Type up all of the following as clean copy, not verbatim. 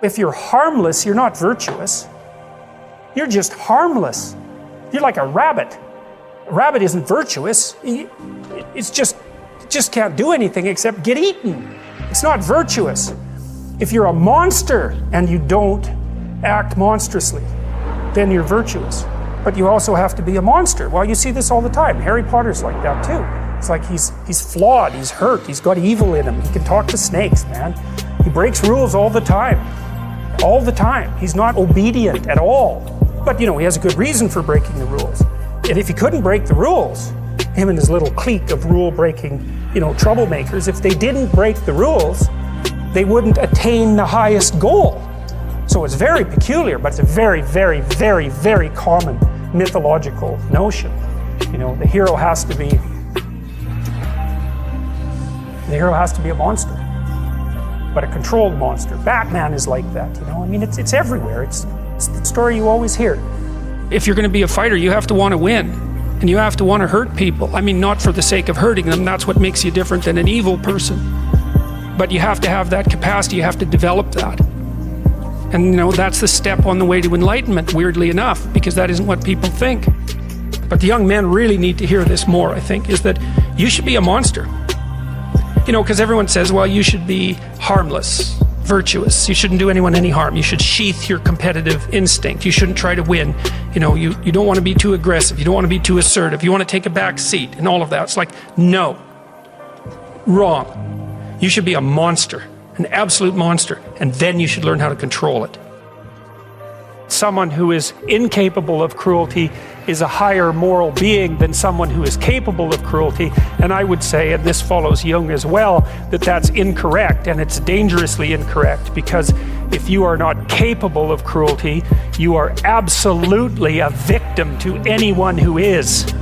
If you're harmless, you're not virtuous. You're just harmless. You're like a rabbit. A rabbit isn't virtuous. It just can't do anything except get eaten. It's not virtuous. If you're a monster and you don't act monstrously, then you're virtuous. But you also have to be a monster. Well, you see this all the time. Harry Potter's like that too. It's like he's flawed, he's hurt, he's got evil in him. He can talk to snakes, man. He breaks rules all the time. All the time. He's not obedient at all. But, he has a good reason for breaking the rules. And if he couldn't break the rules, him and his little clique of rule-breaking, troublemakers, if they didn't break the rules, they wouldn't attain the highest goal. So it's very peculiar, but it's a very, very, very, very common mythological notion. The hero has to be a monster, but a controlled monster. Batman is like that, it's everywhere. It's the story you always hear. If you're going to be a fighter, you have to want to win, and you have to want to hurt people. Not for the sake of hurting them. That's what makes you different than an evil person. But you have to have that capacity. You have to develop that. And that's the step on the way to enlightenment, weirdly enough, because that isn't what people think. But the young men really need to hear this more, I think, is that you should be a monster. Because everyone says, well, you should be harmless, virtuous. You shouldn't do anyone any harm. You should sheath your competitive instinct. You shouldn't try to win. You don't want to be too aggressive. You don't want to be too assertive. You want to take a back seat and all of that. It's like, no. Wrong. You should be a monster, an absolute monster, and then you should learn how to control it. Someone who is incapable of cruelty is a higher moral being than someone who is capable of cruelty. And I would say, and this follows Jung as well, that that's incorrect, and it's dangerously incorrect, because if you are not capable of cruelty, you are absolutely a victim to anyone who is.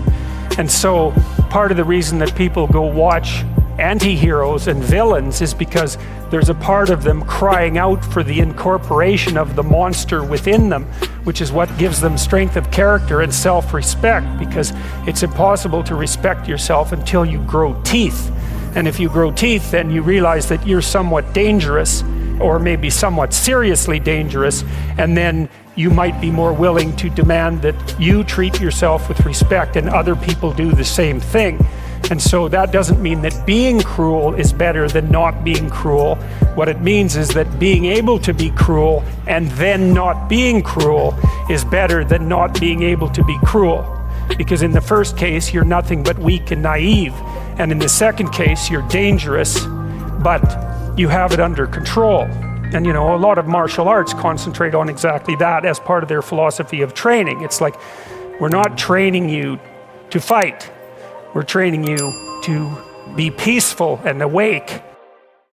And so part of the reason that people go watch anti-heroes and villains is because there's a part of them crying out for the incorporation of the monster within them, which is what gives them strength of character and self-respect, because it's impossible to respect yourself until you grow teeth. And if you grow teeth, then you realize that you're somewhat dangerous, or maybe somewhat seriously dangerous, and then you might be more willing to demand that you treat yourself with respect and other people do the same thing. And so that doesn't mean that being cruel is better than not being cruel. What it means is that being able to be cruel and then not being cruel is better than not being able to be cruel. Because in the first case, you're nothing but weak and naive. And in the second case, you're dangerous, but you have it under control. And a lot of martial arts concentrate on exactly that as part of their philosophy of training. It's like, we're not training you to fight. We're training you to be peaceful and awake